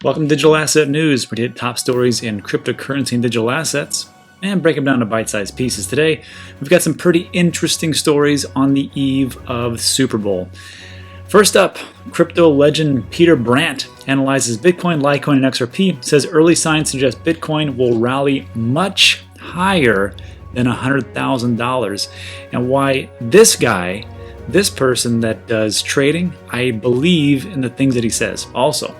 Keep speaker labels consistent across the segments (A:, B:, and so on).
A: Welcome to Digital Asset News, where we hit top stories in cryptocurrency and digital assets and break them down to bite-sized pieces. Today, we've got some pretty interesting stories on the eve of Super Bowl. First up, crypto legend Peter Brandt analyzes Bitcoin, Litecoin, and XRP, says early signs suggest Bitcoin will rally much higher than $100,000, and why this person that does trading, I believe in the things that he says. Also,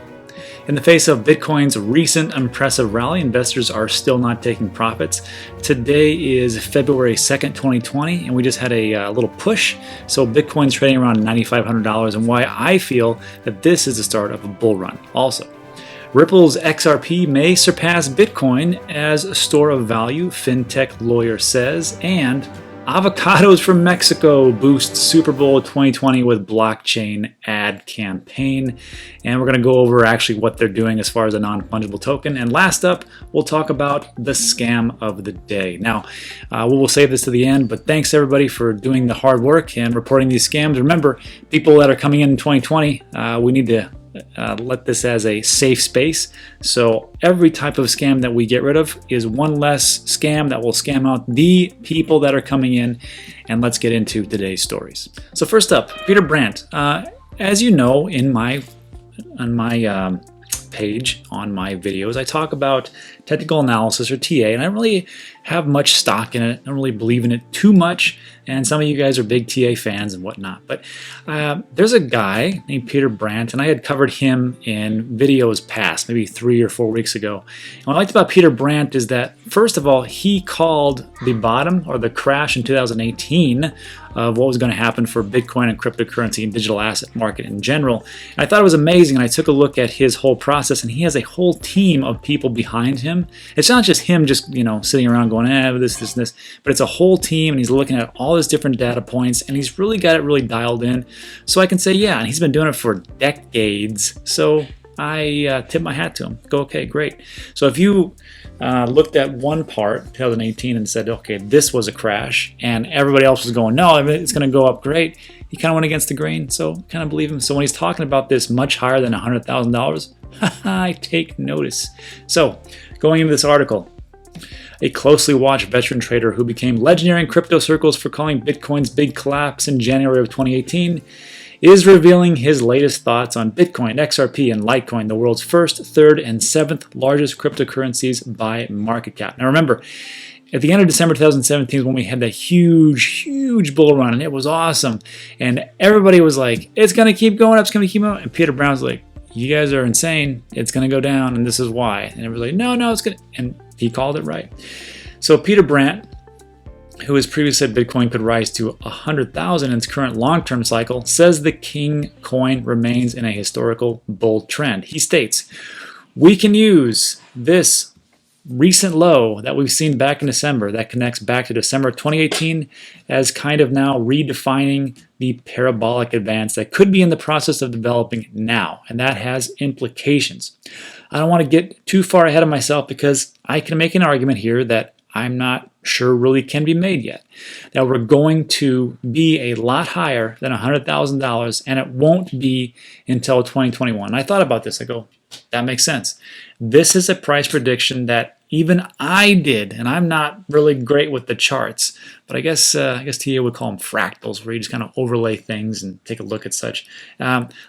A: in the face of Bitcoin's recent impressive rally, investors are still not taking profits. Today is February 2nd, 2020, and we just had a little push. So Bitcoin's trading around $9,500, and why I feel that this is the start of a bull run. Also, Ripple's XRP may surpass Bitcoin as a store of value, fintech lawyer says, and avocados from Mexico boost Super Bowl 2020 with blockchain ad campaign. And we're going to go over actually what they're doing as far as a non-fungible token. And last up, we'll talk about the scam of the day. Now, we will save this to the end, but thanks everybody for doing the hard work and reporting these scams. Remember, people that are coming in 2020, we need to let this as a safe space. So every type of scam that we get rid of is one less scam that will scam out the people that are coming in. And let's get into today's stories. So first up, Peter Brandt. As you know, on my page on my videos, I talk about technical analysis, or TA, and I don't really have much stock in it. I don't really believe in it too much, and some of you guys are big TA fans and whatnot. But there's a guy named Peter Brandt, and I had covered him in videos past, maybe 3 or 4 weeks ago. And what I liked about Peter Brandt is that, first of all, he called the bottom or the crash in 2018 of what was going to happen for Bitcoin and cryptocurrency and digital asset market in general. And I thought it was amazing, and I took a look at his whole process, and he has a whole team of people behind him. It's not just him just, sitting around going, this, but it's a whole team, and he's looking at all his different data points, and he's really got it really dialed in. So I can say, yeah, and he's been doing it for decades. So I tip my hat to him. Go, okay, great. So if you looked at one part, 2018, and said, okay, this was a crash, and everybody else was going, no, it's going to go up great, he kind of went against the grain, so kind of believe him. So when he's talking about this much higher than $100,000, I take notice. So going into this article, a closely watched veteran trader who became legendary in crypto circles for calling Bitcoin's big collapse in January of 2018 is revealing his latest thoughts on Bitcoin, XRP, and Litecoin, the world's first, third, and seventh largest cryptocurrencies by market cap. Now remember, at the end of December 2017 is when we had that huge bull run, and it was awesome. And everybody was like, it's going to keep going up, it's going to keep going up. And Peter Brandt's like, you guys are insane, it's going to go down, and this is why. And everybody's like, no, it's going to, and he called it right. So Peter Brandt, who has previously said Bitcoin could rise to 100,000 in its current long-term cycle, says the king coin remains in a historical bull trend. He states, we can use this recent low that we've seen back in December that connects back to December 2018 as kind of now redefining the parabolic advance that could be in the process of developing now, and that has implications. I don't want to get too far ahead of myself because I can make an argument here that I'm not sure really can be made yet, that we're going to be a lot higher than $100,000, and it won't be until 2021. And I thought about this. I go, that makes sense. This is a price prediction that even I did, and I'm not really great with the charts, but I guess TA would call them fractals, where you just kind of overlay things and take a look at such.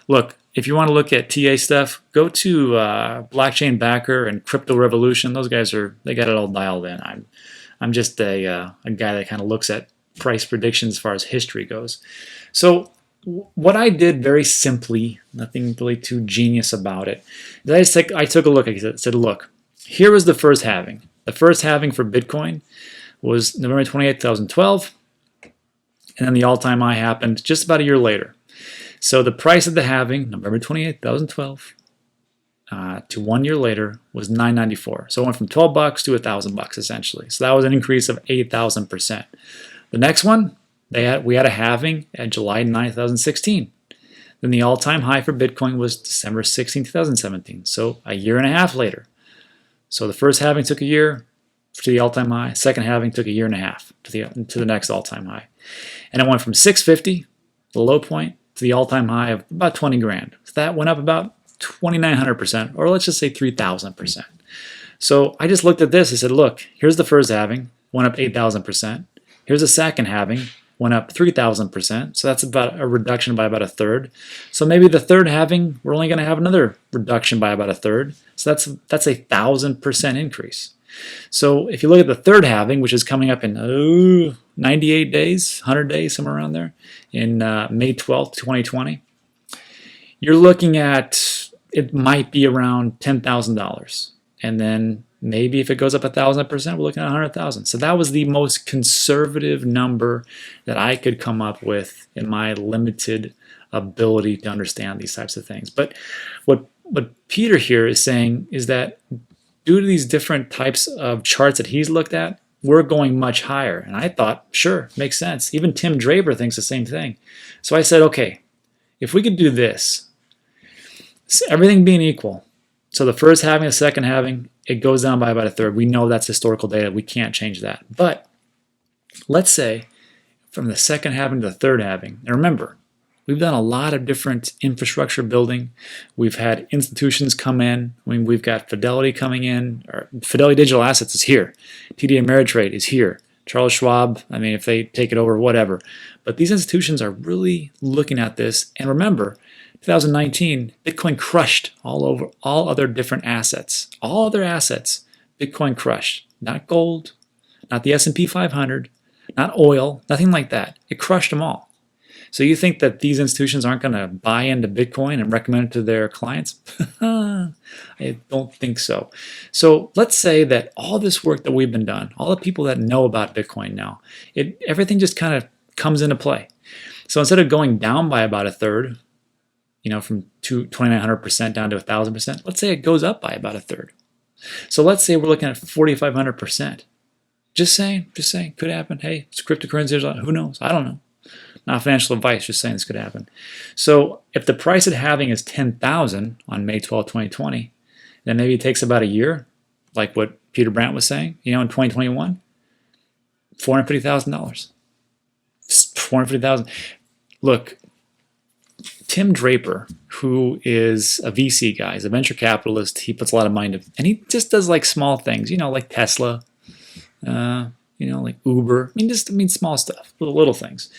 A: Look, if you want to look at TA stuff, go to Blockchain Backer and Crypto Revolution. Those guys they got it all dialed in. I'm just a guy that kind of looks at price predictions as far as history goes. So what I did very simply, nothing really too genius about it, is I took a look. I said, look, here was the first halving. The first halving for Bitcoin was November 28, 2012, and then the all-time high happened just about a year later. So the price of the halving, November 28, 2012, to 1 year later was $9.94. So it went from $12 to $1,000 essentially. So that was an increase of 8,000%. The next one, we had a halving at July 9, 2016. Then the all-time high for Bitcoin was December 16, 2017. So a year and a half later. So the first halving took a year to the all-time high. Second halving took a year and a half to the next all-time high. And it went from 650, the low point, to the all-time high of about 20 grand. So that went up about 2,900%, or let's just say 3,000%. So I just looked at this. I said, look, here's the first halving, went up 8,000%. Here's the second halving, went up 3,000%. So that's about a reduction by about a third. So maybe the third halving, we're only going to have another reduction by about a third. So that's a 1,000% increase. So if you look at the third halving, which is coming up in 98 days, 100 days, somewhere around there, in May 12th, 2020, you're looking at, it might be around $10,000. And then maybe if it goes up 1,000%, we're looking at 100,000. So that was the most conservative number that I could come up with in my limited ability to understand these types of things. But what Peter here is saying is that due to these different types of charts that he's looked at, we're going much higher. And I thought, sure, makes sense. Even Tim Draper thinks the same thing. So I said, okay, if we could do this, everything being equal, so the first halving, the second halving, it goes down by about a third. We know that's historical data. We can't change that. But let's say from the second halving to the third halving, and remember, we've done a lot of different infrastructure building. We've had institutions come in. I mean, we've got Fidelity coming in. Or Fidelity Digital Assets is here. TD Ameritrade is here. Charles Schwab, I mean, if they take it over, whatever. But these institutions are really looking at this. And remember, 2019, Bitcoin crushed all other different assets. All other assets, Bitcoin crushed. Not gold, not the S&P 500, not oil, nothing like that. It crushed them all. So you think that these institutions aren't going to buy into Bitcoin and recommend it to their clients? I don't think so. So let's say that all this work that we've been done, all the people that know about Bitcoin now, everything just kind of comes into play. So instead of going down by about a third, from 2,900% down to 1,000%, let's say it goes up by about a third. So let's say we're looking at 4,500%. Just saying, could happen. Hey, it's cryptocurrency, who knows? I don't know. Not financial advice, just saying this could happen. So if the price at halving is 10,000 on May 12, 2020, then maybe it takes about a year, like what Peter Brandt was saying, in 2021, $450,000. $450,000. Look, Tim Draper, who is a VC guy, he's a venture capitalist, he puts a lot of mind into, and he just does like small things, like Tesla, like Uber. Small stuff, little things.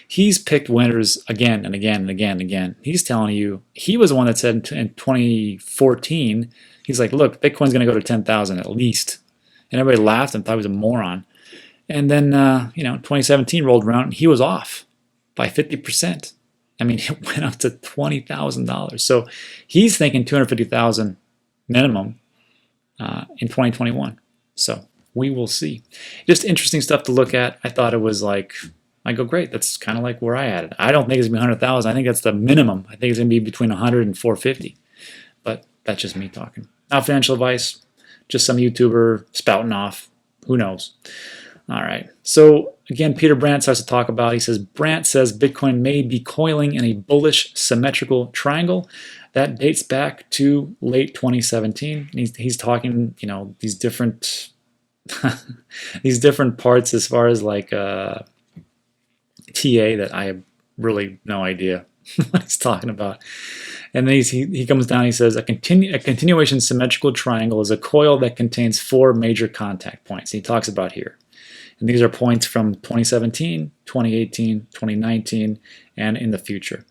A: He's picked winners again and again and again and again. He's telling you, he was the one that said in 2014, he's like, look, Bitcoin's going to go to 10,000 at least. And everybody laughed and thought he was a moron. And then, 2017 rolled around and he was off by 50%. It went up to $20,000. So he's thinking 250,000 minimum in 2021. So we will see. Just interesting stuff to look at. I thought it was I go, great, that's kind of like where I had it. I don't think it's going to be 100,000. I think that's the minimum. I think it's going to be between 100 and 450. But that's just me talking. Not financial advice, just some YouTuber spouting off. Who knows? All right. So again, Peter Brandt starts to talk about, he says, Brandt says Bitcoin may be coiling in a bullish symmetrical triangle. That dates back to late 2017. He's talking, these different these different parts as far as TA that I have really no idea what he's talking about. And then he comes down, he says, a continuation symmetrical triangle is a coil that contains 4 major contact points. He talks about here. And these are points from 2017, 2018, 2019, and in the future.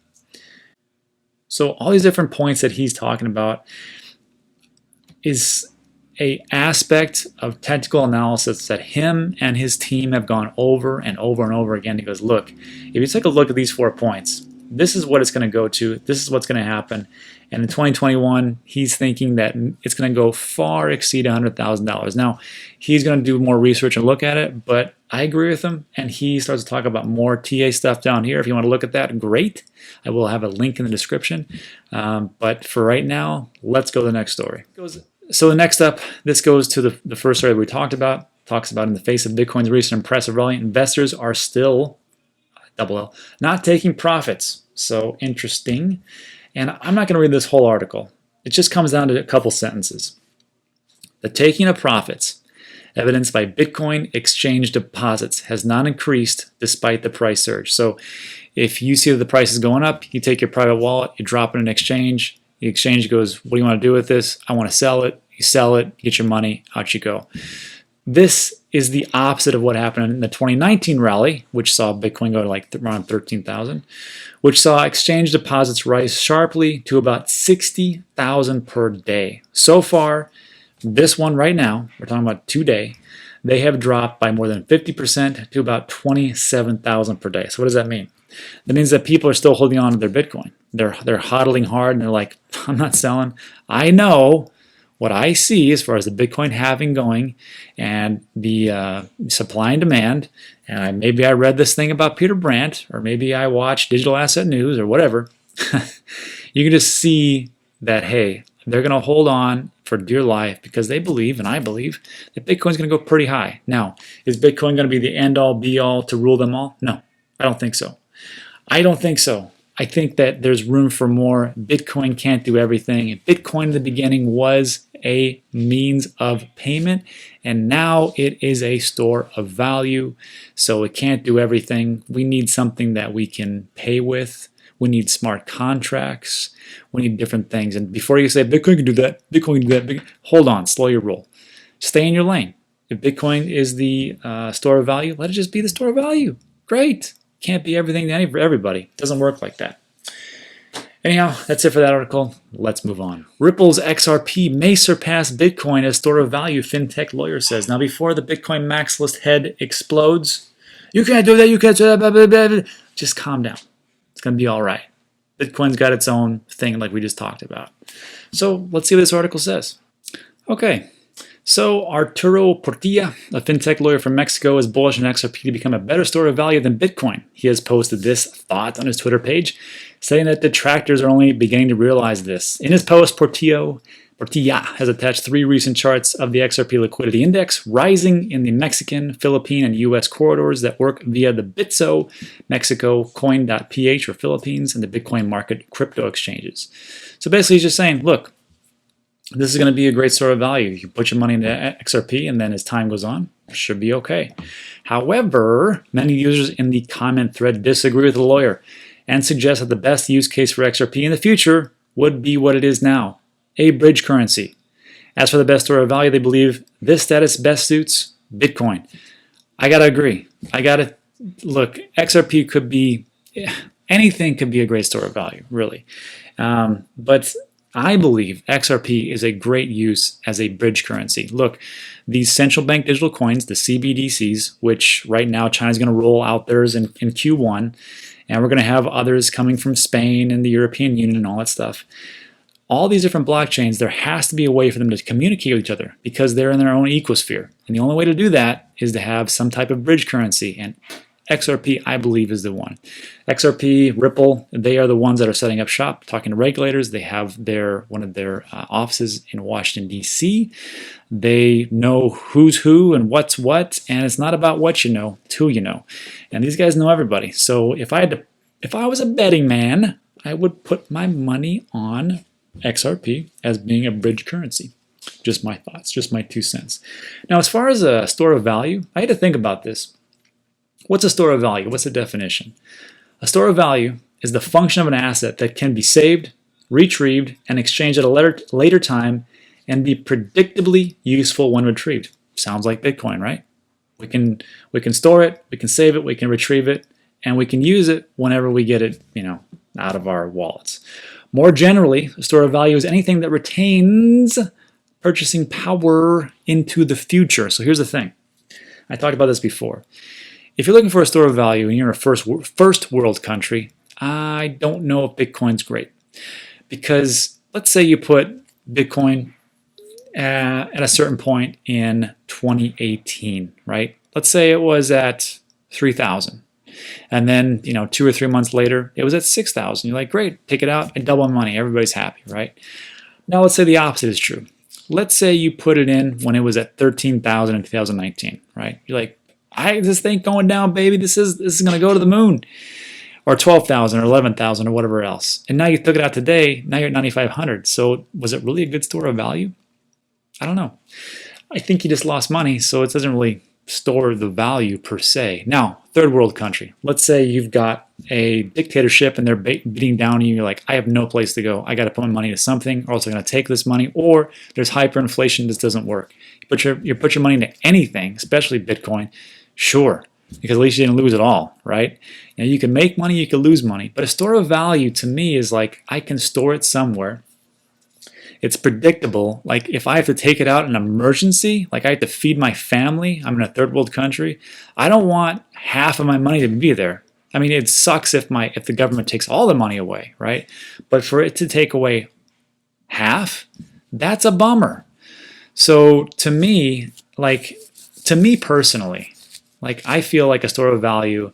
A: So all these different points that he's talking about is a aspect of technical analysis that him and his team have gone over and over and over again. He goes, look, if you take a look at these 4 points, this is what it's going to go to. This is what's going to happen. And in 2021, he's thinking that it's going to go far exceed $100,000. Now, he's going to do more research and look at it, but I agree with him. And he starts to talk about more TA stuff down here. If you want to look at that, great. I will have a link in the description. But for right now, let's go to the next story. So next up, this goes to the first story we talked about. Talks about in the face of Bitcoin's recent impressive rally, investors are still, double L, not taking profits. So interesting. And I'm not going to read this whole article. It just comes down to a couple sentences. The taking of profits, evidenced by Bitcoin exchange deposits, has not increased despite the price surge. So if you see that the price is going up, you take your private wallet, you drop it in an exchange, The exchange goes, what do you want to do with this? I want to sell it. You sell it, get your money, out you go. This is the opposite of what happened in the 2019 rally, which saw Bitcoin go to like around 13,000, which saw exchange deposits rise sharply to about 60,000 per day. So far, this one right now, we're talking about today, they have dropped by more than 50% to about 27,000 per day. So what does that mean? That means that people are still holding on to their Bitcoin. They're hodling hard and they're like, I'm not selling. I know what I see as far as the Bitcoin halving going and the supply and demand, and maybe I read this thing about Peter Brandt, or maybe I watched Digital Asset News or whatever, you can just see that, hey, they're going to hold on for dear life because they believe, and I believe, that Bitcoin's going to go pretty high. Now, is Bitcoin going to be the end-all, be-all to rule them all? No, I don't think so. I don't think so. I think that there's room for more. Bitcoin can't do everything. Bitcoin in the beginning was a means of payment, and now it is a store of value. So it can't do everything. We need something that we can pay with. We need smart contracts. We need different things. And before you say Bitcoin can do that, Bitcoin can do that, hold on, slow your roll. Stay in your lane. If Bitcoin is the store of value, let it just be the store of value. Great. Can't be everything to everybody. It doesn't work like that. Anyhow, that's it for that article. Let's move on. Ripple's XRP may surpass Bitcoin as store of value, fintech lawyer says. Now, before the Bitcoin max list head explodes, you can't do that, you can't do that, blah, blah, blah, blah. Just calm down. It's going to be all right. Bitcoin's got its own thing like we just talked about. So let's see what this article says. Okay. So Arturo Portilla, a fintech lawyer from Mexico, is bullish on XRP to become a better store of value than Bitcoin. He has posted this thought on his Twitter page, saying that detractors are only beginning to realize this. In his post, Portilla has attached 3 recent charts of the XRP liquidity index, rising in the Mexican, Philippine, and U.S. corridors that work via the Bitso, Mexico, Coin.ph for Philippines, and the Bitcoin market crypto exchanges. So basically he's just saying, look, this is going to be a great store of value. You put your money into XRP, and then as time goes on, it should be okay. However, many users in the comment thread disagree with the lawyer and suggest that the best use case for XRP in the future would be what it is now, a bridge currency. As for the best store of value, they believe this status best suits Bitcoin. I got to agree. Look, XRP could be, anything could be a great store of value, really. But I believe XRP is a great use as a bridge currency. Look, these central bank digital coins, the CBDCs, which right now China's going to roll out theirs in Q1, and we're going to have others coming from Spain and the European Union and all that stuff. All these different blockchains, there has to be a way for them to communicate with each other because they're in their own ecosphere. And the only way to do that is to have some type of bridge currency. And XRP, I believe, is the one. XRP, Ripple, they are the ones that are setting up shop, talking to regulators. They have one of their offices in Washington, D.C. They know who's who and what's what, and it's not about what you know, it's who you know. And these guys know everybody. So if I was a betting man, I would put my money on XRP as being a bridge currency. Just my thoughts, just my 2 cents. Now, as far as a store of value, I had to think about this. What's a store of value? What's the definition? A store of value is the function of an asset that can be saved, retrieved, and exchanged at a later time and be predictably useful when retrieved. Sounds like Bitcoin, right? We can store it, we can save it, we can retrieve it, and we can use it whenever we get it, out of our wallets. More generally, a store of value is anything that retains purchasing power into the future. So here's the thing. I talked about this before. If you're looking for a store of value and you're in a first world country, I don't know if Bitcoin's great. Because let's say you put Bitcoin at a certain point in 2018, right? Let's say it was at 3,000. And then, 2 or 3 months later, it was at 6,000. You're like, great, take it out and double money. Everybody's happy, right? Now let's say the opposite is true. Let's say you put it in when it was at 13,000 in 2019, right? You're like, this thing going down, baby. This is going to go to the moon. Or 12,000 or 11,000 or whatever else. And now you took it out today, now you're at 9,500. So was it really a good store of value? I don't know. I think you just lost money, so it doesn't really store the value per se. Now, third world country. Let's say you've got a dictatorship and they're beating down on you. You're like, I have no place to go. I got to put my money to something, or else I'm going to take this money. Or there's hyperinflation. This doesn't work. You put your money into anything, especially Bitcoin. Sure, because at least you didn't lose it all, right? You know, you can make money, you can lose money. But a store of value to me is like I can store it somewhere. It's predictable. Like if I have to take it out in an emergency, like I have to feed my family, I'm in a third world country, I don't want half of my money to be there. I mean, it sucks if the government takes all the money away, right? But for it to take away half, that's a bummer. So to me personally, like I feel like a store of value,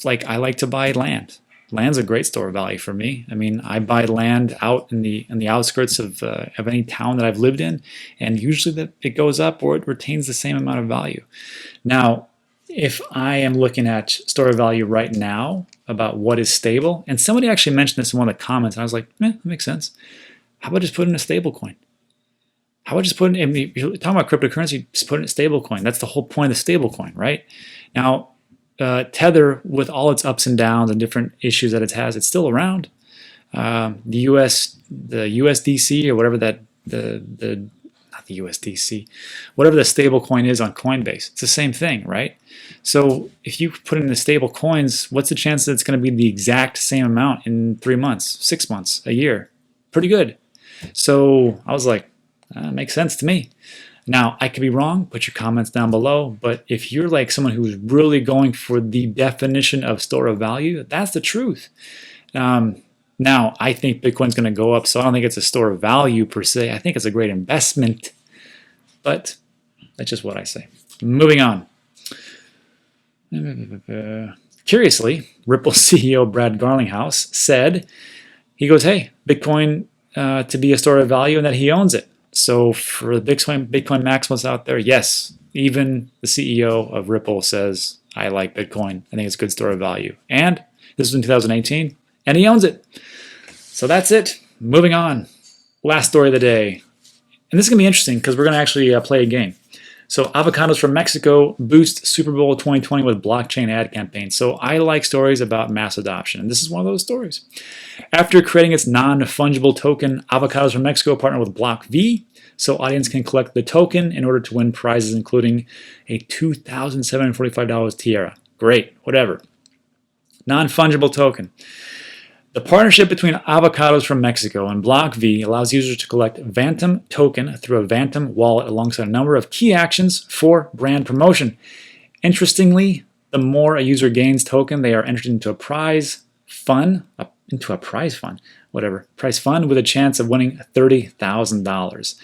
A: like I like to buy land. Land's a great store of value for me. I mean, I buy land out in the outskirts of any town that I've lived in, and usually it goes up or it retains the same amount of value. Now, if I am looking at store of value right now about what is stable, and somebody actually mentioned this in one of the comments, and I was like, that makes sense. How about just put in a stable coin? How about just put in, if you're talking about cryptocurrency, just put in a stable coin. That's the whole point of the stable coin, right? Now, Tether, with all its ups and downs and different issues that it has, it's still around. The USDC or whatever not the USDC, whatever the stable coin is on Coinbase, it's the same thing, right? So if you put in the stable coins, what's the chance that it's going to be the exact same amount in 3 months, 6 months, a year? Pretty good. So I was like, makes sense to me. Now, I could be wrong. Put your comments down below. But if you're like someone who's really going for the definition of store of value, that's the truth. Now, I think Bitcoin's going to go up, so I don't think it's a store of value per se. I think it's a great investment. But that's just what I say. Moving on. Curiously, Ripple CEO Brad Garlinghouse said, he goes, hey, Bitcoin to be a store of value and that he owns it. So for the Bitcoin maximalists out there, yes, even the CEO of Ripple says, I like Bitcoin. I think it's a good store of value. And this was in 2018, and he owns it. So that's it. Moving on. Last story of the day. And this is going to be interesting because we're going to actually play a game. So avocados from Mexico boost Super Bowl 2020 with blockchain ad campaign. So I like stories about mass adoption, and this is one of those stories. After creating its non-fungible token, avocados from Mexico partnered with Block V, so audience can collect the token in order to win prizes, including a $2,745 tiara. Great, whatever. Non-fungible token. The partnership between avocados from Mexico and Block V allows users to collect Phantom token through a Phantom wallet alongside a number of key actions for brand promotion. Interestingly, the more a user gains token, they are entered into a prize fund, prize fund with a chance of winning $30,000.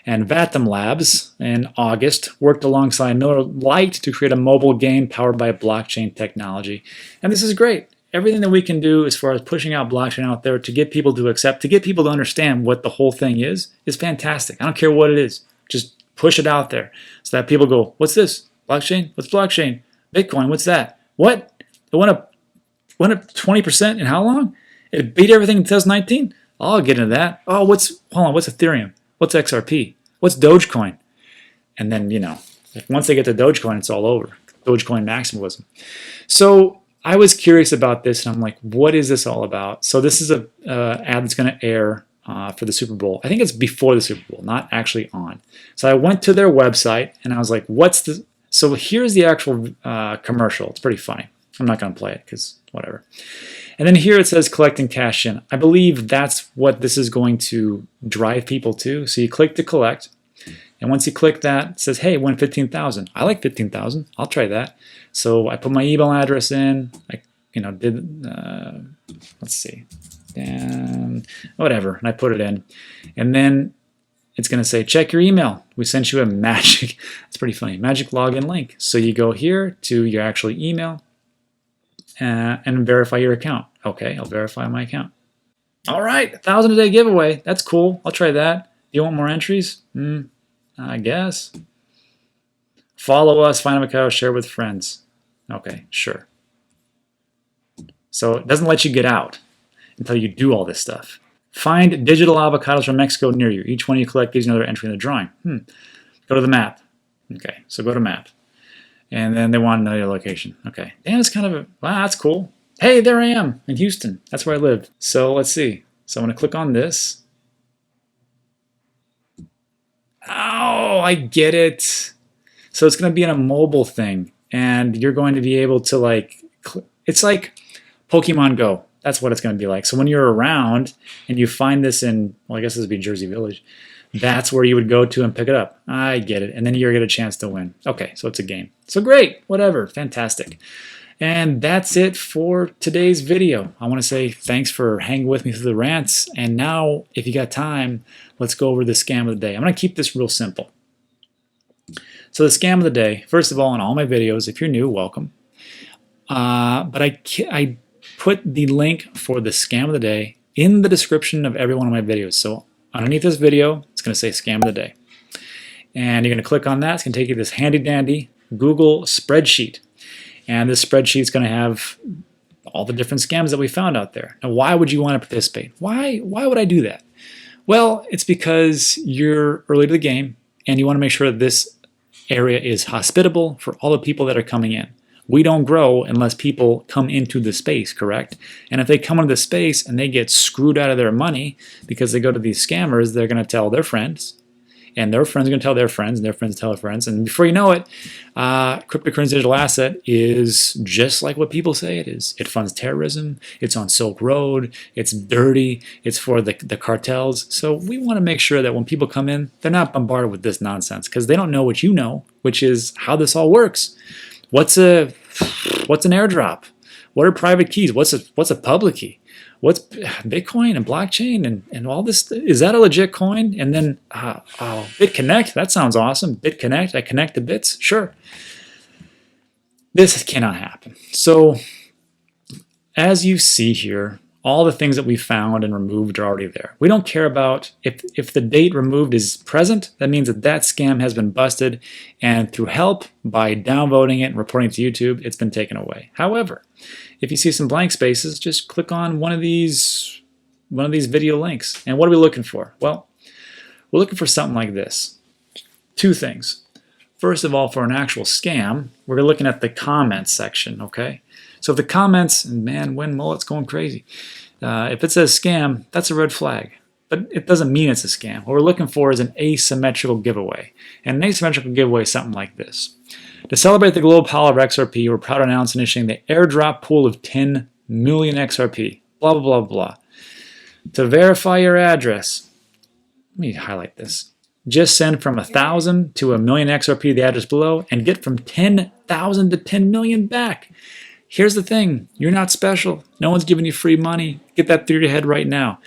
A: And Phantom Labs in August worked alongside Miller Lite to create a mobile game powered by blockchain technology. And this is great. Everything that we can do as far as pushing out blockchain out there to get people to accept, to get people to understand what the whole thing is fantastic. I don't care what it is. Just push it out there so that people go, what's this? Blockchain? What's blockchain? Bitcoin? What's that? What? It went up 20% in how long? It beat everything in 2019? I'll get into that. Oh, what's Ethereum? What's XRP? What's Dogecoin? And then, once they get to Dogecoin, it's all over. Dogecoin maximalism. So I was curious about this, and I'm like, what is this all about? So this is a ad that's going to air for the Super Bowl. I think it's before the Super Bowl, not actually on. So I went to their website, and I was like, so here's the actual commercial. It's pretty funny. I'm not going to play it because whatever. And then here it says collecting cash in. I believe that's what this is going to drive people to. So you click to collect. And once you click that, it says, hey, win 15,000. I like 15,000. I'll try that. So I put my email address in. I did, let's see, whatever. And I put it in. And then it's going to say, check your email. We sent you a magic, it's pretty funny, magic login link. So you go here to your actual email and verify your account. Okay, I'll verify my account. All right, 1,000 a day giveaway. That's cool. I'll try that. Do you want more entries? I guess. Follow us, find avocado, share with friends. Okay, sure. So it doesn't let you get out until you do all this stuff. Find digital avocados from Mexico near you. Each one you collect gives you another entry in the drawing. Go to the map. Okay, so go to map. And then they want to know your location. Okay. Damn, it's kind of a, wow, that's cool. Hey, there I am in Houston. That's where I live. So let's see. So I'm going to click on this. Oh, I get it. So it's going to be in a mobile thing. And you're going to be able to like, it's like Pokemon Go. That's what it's going to be like. So when you're around and you find this in, well, I guess this would be Jersey Village. That's where you would go to and pick it up. I get it. And then you're going to get a chance to win. Okay, so it's a game. So great, whatever, fantastic. And that's it for today's video. I want to say thanks for hanging with me through the rants. And now, if you got time, let's go over the scam of the day. I'm going to keep this real simple. So the scam of the day, first of all, in all my videos, if you're new, welcome. But I put the link for the scam of the day in the description of every one of my videos. So underneath this video, it's going to say scam of the day. And you're going to click on that. It's going to take you to this handy dandy Google Spreadsheet. And this spreadsheet is going to have all the different scams that we found out there. Now, why would you want to participate? Why would I do that? Well, it's because you're early to the game and you want to make sure that this area is hospitable for all the people that are coming in. We don't grow unless people come into the space, correct? And if they come into the space and they get screwed out of their money because they go to these scammers, they're going to tell their friends, and their friends are going to tell their friends, and their friends tell their friends. And before you know it, cryptocurrency digital asset is just like what people say it is. It funds terrorism. It's on Silk Road. It's dirty. It's for the cartels. So we want to make sure that when people come in, they're not bombarded with this nonsense because they don't know what you know, which is how this all works. What's an airdrop? What are private keys? What's a public key? What's Bitcoin and blockchain and all this? Is that a legit coin? And then, BitConnect, that sounds awesome. BitConnect, I connect the bits, sure. This cannot happen. So as you see here, all the things that we found and removed are already there. We don't care about if the date removed is present, that means that scam has been busted, and through help, by downvoting it and reporting it to YouTube, it's been taken away. However, if you see some blank spaces, just click on one of these video links. And what are we looking for? Well, we're looking for something like this. Two things. First of all, for an actual scam, we're looking at the comments section, okay? So if the comments, man, Win Mullet's going crazy. If it says scam, that's a red flag. But it doesn't mean it's a scam. What we're looking for is an asymmetrical giveaway. And an asymmetrical giveaway is something like this. To celebrate the global power of XRP, we're proud to announce initiating the airdrop pool of 10 million XRP. Blah, blah, blah, blah. To verify your address, let me highlight this. Just send from 1,000 to 1,000,000 XRP, the address below, and get from 10,000 to 10 million back. Here's the thing, you're not special. No one's giving you free money. Get that through your head right now.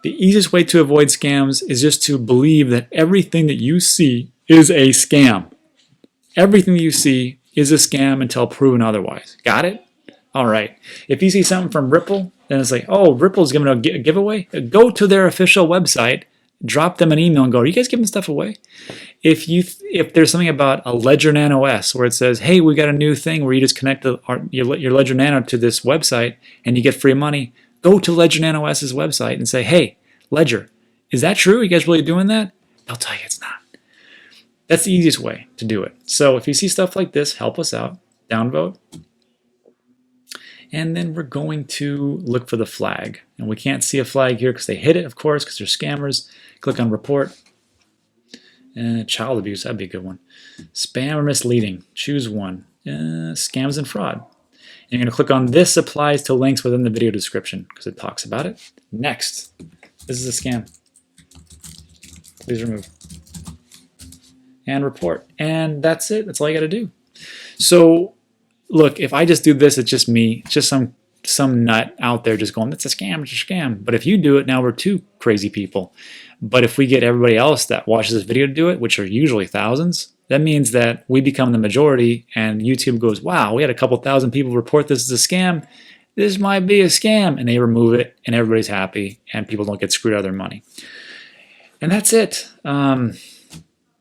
A: The easiest way to avoid scams is just to believe that everything that you see is a scam. Everything that you see is a scam until proven otherwise. Got it? All right. If you see something from Ripple, then it's like, oh, Ripple's giving a giveaway. Go to their official website, drop them an email and go, are you guys giving stuff away? If there's something about a Ledger Nano S where it says, hey, we got a new thing where you just connect your Ledger Nano to this website and you get free money, go to Ledger Nano S's website and say, hey, Ledger, is that true? Are you guys really doing that? They'll tell you it's not. That's the easiest way to do it. So if you see stuff like this, help us out, downvote. And then we're going to look for the flag. And we can't see a flag here because they hid it, of course, because they're scammers. Click on report. Child abuse, that'd be a good one. Spam or misleading, choose one. Scams and fraud. And you're going to click on this applies to links within the video description because it talks about it. Next, this is a scam. Please remove. And report. And that's it. That's all you got to do. So look, if I just do this, it's just me. It's just some nut out there just going, that's a scam, it's a scam. But if you do it, now we're two crazy people. But if we get everybody else that watches this video to do it, which are usually thousands, that means that we become the majority and YouTube goes, wow, we had a couple thousand people report this as a scam. This might be a scam. And they remove it and everybody's happy and people don't get screwed out of their money. And that's it.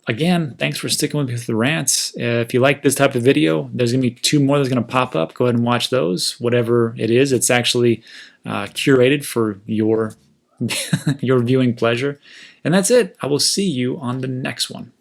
A: Again, thanks for sticking with me with the rants. If you like this type of video, there's going to be 2 more that's going to pop up. Go ahead and watch those, whatever it is. It's actually curated for your, your viewing pleasure. And that's it. I will see you on the next one.